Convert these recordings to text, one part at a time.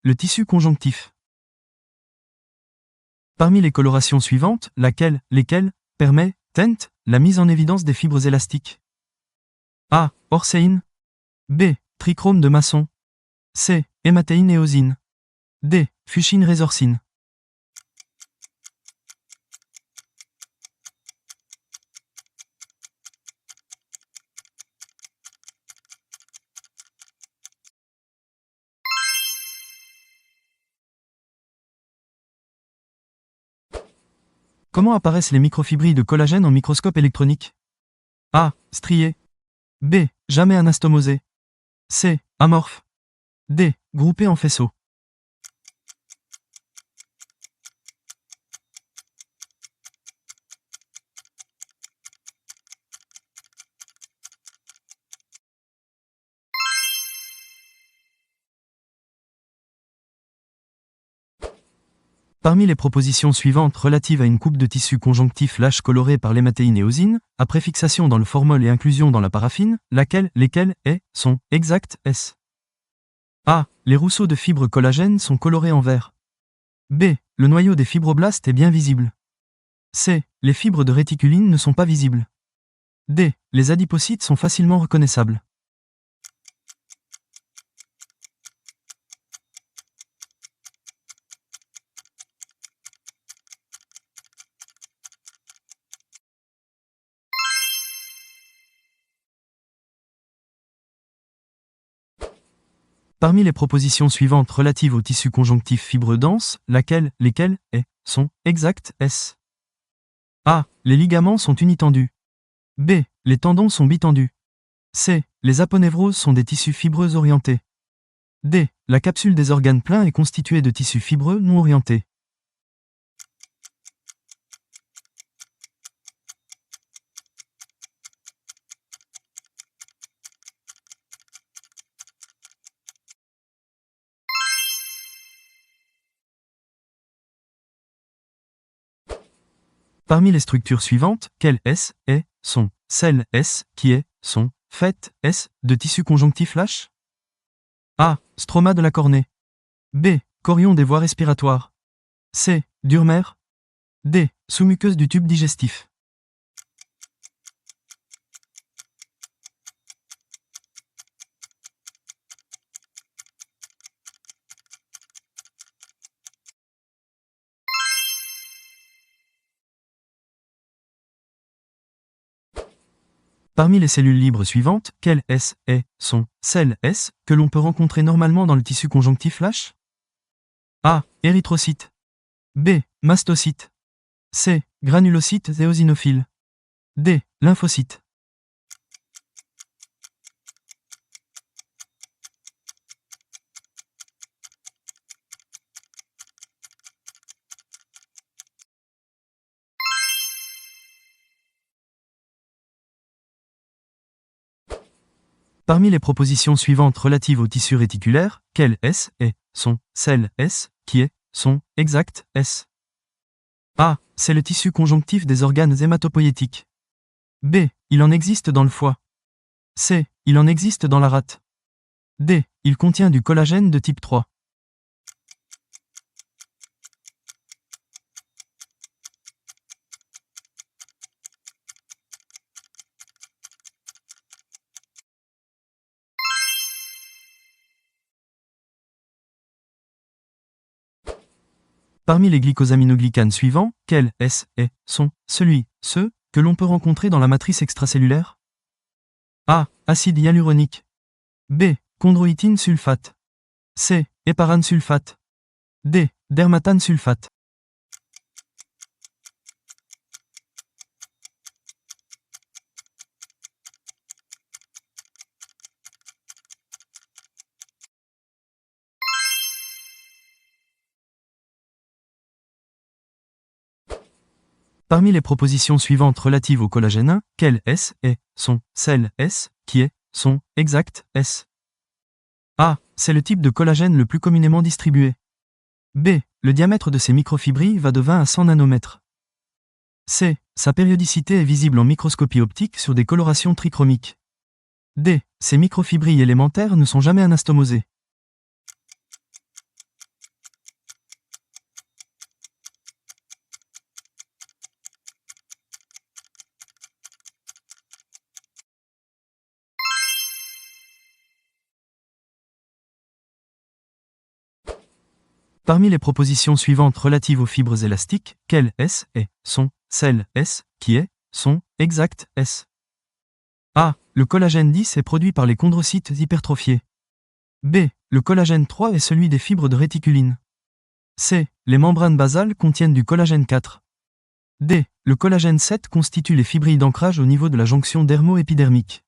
Le tissu conjonctif. Parmi les colorations suivantes, lesquelles permettent la mise en évidence des fibres élastiques? A. Orséine. B. Trichrome de Masson. C. Hématéine et eosine. D. Fuchsine résorcine. Comment apparaissent les microfibrilles de collagène en microscope électronique? A. Striées. B. Jamais anastomosées. C. Amorphes. D. Groupées en faisceaux. Parmi les propositions suivantes relatives à une coupe de tissu conjonctif lâche colorée par l'hématéine et eosine, après fixation dans le formol et inclusion dans la paraffine, lesquelles sont exactes? S. A. Les rousseaux de fibres collagène sont colorés en vert. B. Le noyau des fibroblastes est bien visible. C. Les fibres de réticuline ne sont pas visibles. D. Les adipocytes sont facilement reconnaissables. Parmi les propositions suivantes relatives au tissu conjonctif fibreux dense, lesquelles sont exactes? S. A. Les ligaments sont unitendus. B. Les tendons sont bitendus. C. Les aponevroses sont des tissus fibreux orientés. D. La capsule des organes pleins est constituée de tissus fibreux non orientés. Parmi les structures suivantes, quelles sont celles sont faites de tissu conjonctif lâche? A. Stroma de la cornée. B. Chorion des voies respiratoires. C. Durmère. D. Sous-muqueuse du tube digestif. Parmi les cellules libres suivantes, quelles sont celles que l'on peut rencontrer normalement dans le tissu conjonctif lâche? A. Érythrocytes. B. Mastocytes. C. Granulocytes et eosinophiles. D. Lymphocytes. Parmi les propositions suivantes relatives au tissu réticulaire, quelles sont celles qui sont exactes? S. A. C'est le tissu conjonctif des organes hématopoïétiques. B. Il en existe dans le foie. C. Il en existe dans la rate. D. Il contient du collagène de type 3. Parmi les glycosaminoglycanes suivants, quels sont ceux que l'on peut rencontrer dans la matrice extracellulaire? A. Acide hyaluronique. B. Chondroïtine sulfate. C. Héparane sulfate. D. Dermatane sulfate. Parmi les propositions suivantes relatives au collagène 1, quelles sont celles qui sont exactes? S. A. C'est le type de collagène le plus communément distribué. B. Le diamètre de ces microfibrilles va de 20 à 100 nanomètres. C. Sa périodicité est visible en microscopie optique sur des colorations trichromiques. D. Ces microfibrilles élémentaires ne sont jamais anastomosées. Parmi les propositions suivantes relatives aux fibres élastiques, quelles sont celles qui sont exactes A. Le collagène 10 est produit par les chondrocytes hypertrophiés. B. Le collagène 3 est celui des fibres de réticuline. C. Les membranes basales contiennent du collagène 4. D. Le collagène 7 constitue les fibrilles d'ancrage au niveau de la jonction dermo-épidermique.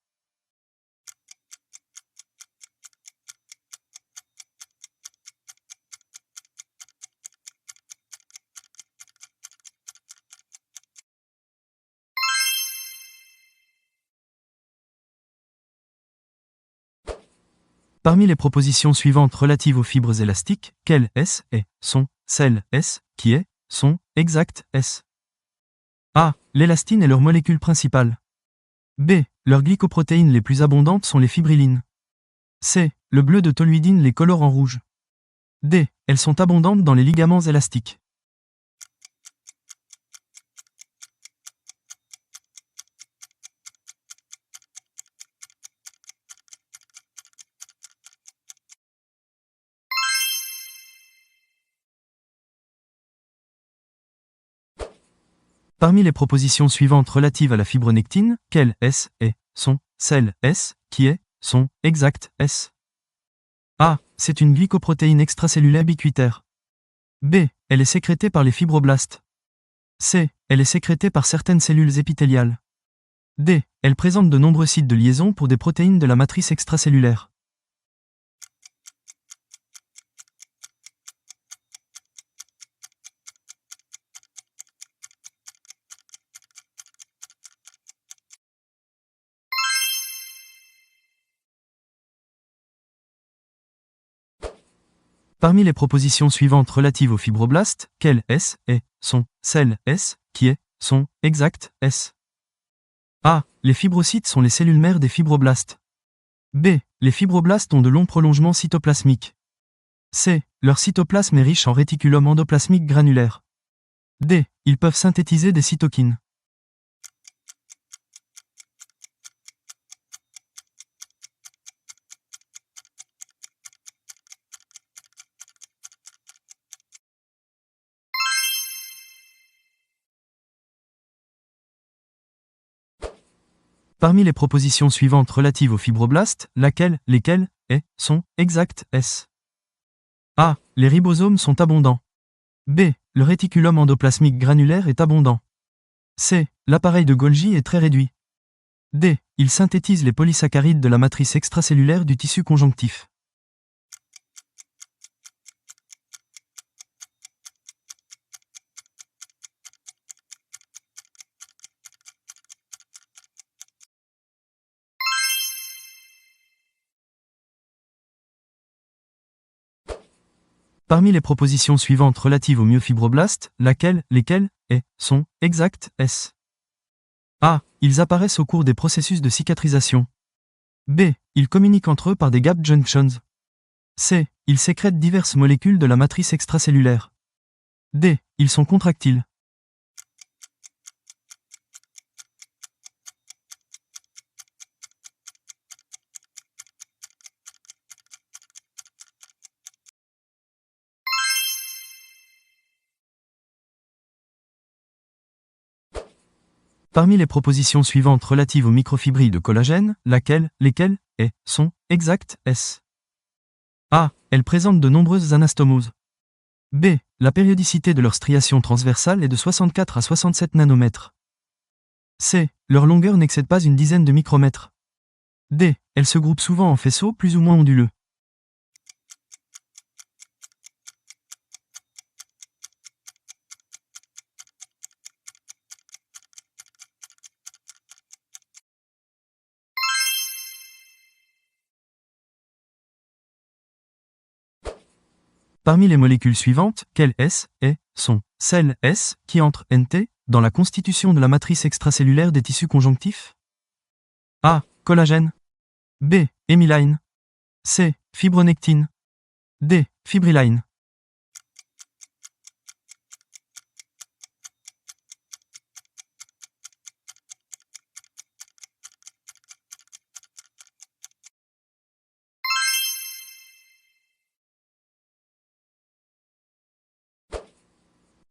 Parmi les propositions suivantes relatives aux fibres élastiques, quelles sont celles qui sont exactes A. L'élastine est leur molécule principale. B. Leurs glycoprotéines les plus abondantes sont les fibrillines. C. Le bleu de toluidine les colore en rouge. D. Elles sont abondantes dans les ligaments élastiques. Parmi les propositions suivantes relatives à la fibronectine, quelles sont celles qui sont exactes A. C'est une glycoprotéine extracellulaire ubiquitaire. B. Elle est sécrétée par les fibroblastes. C. Elle est sécrétée par certaines cellules épithéliales. D. Elle présente de nombreux sites de liaison pour des protéines de la matrice extracellulaire. Parmi les propositions suivantes relatives aux fibroblastes, quelles sont celles qui sont exactes A. Les fibrocytes sont les cellules mères des fibroblastes. B. Les fibroblastes ont de longs prolongements cytoplasmiques. C. Leur cytoplasme est riche en réticulum endoplasmique granulaire. D. Ils peuvent synthétiser des cytokines. Parmi les propositions suivantes relatives aux fibroblastes, lesquelles sont exactes A. Les ribosomes sont abondants. B. Le réticulum endoplasmique granulaire est abondant. C. L'appareil de Golgi est très réduit. D. Il synthétise les polysaccharides de la matrice extracellulaire du tissu conjonctif. Parmi les propositions suivantes relatives aux myofibroblastes, lesquelles sont exactes A. Ils apparaissent au cours des processus de cicatrisation. B. Ils communiquent entre eux par des gap junctions. C. Ils sécrètent diverses molécules de la matrice extracellulaire. D. Ils sont contractiles. Parmi les propositions suivantes relatives aux microfibrilles de collagène, lesquelles sont exactes A. Elles présentent de nombreuses anastomoses. B. La périodicité de leur striation transversale est de 64 à 67 nanomètres. C. Leur longueur n'excède pas une dizaine de micromètres. D. Elles se groupent souvent en faisceaux plus ou moins onduleux. Parmi les molécules suivantes, quelles sont celles qui entrent dans la constitution de la matrice extracellulaire des tissus conjonctifs A. Collagène. B. Hémiline. C. Fibronectine. D. Fibrilline.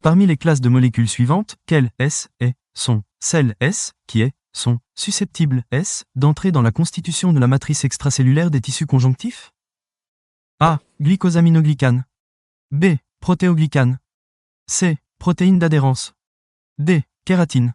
Parmi les classes de molécules suivantes, quelles sont celles qui sont susceptibles d'entrer dans la constitution de la matrice extracellulaire des tissus conjonctifs? A. Glycosaminoglycanes. B. Protéoglycanes. C. Protéines d'adhérence. D. Kératine.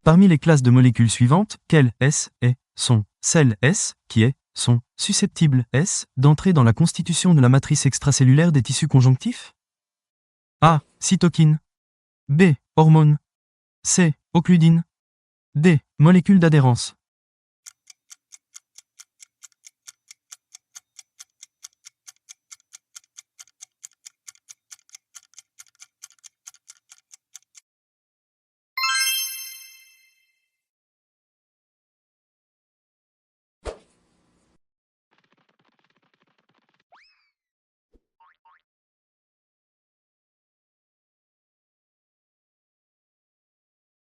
Parmi les classes de molécules suivantes, quelles sont celles qui sont susceptibles d'entrer dans la constitution de la matrice extracellulaire des tissus conjonctifs? A. Cytokines. B. Hormones. C. Occludines. D. Molécules d'adhérence.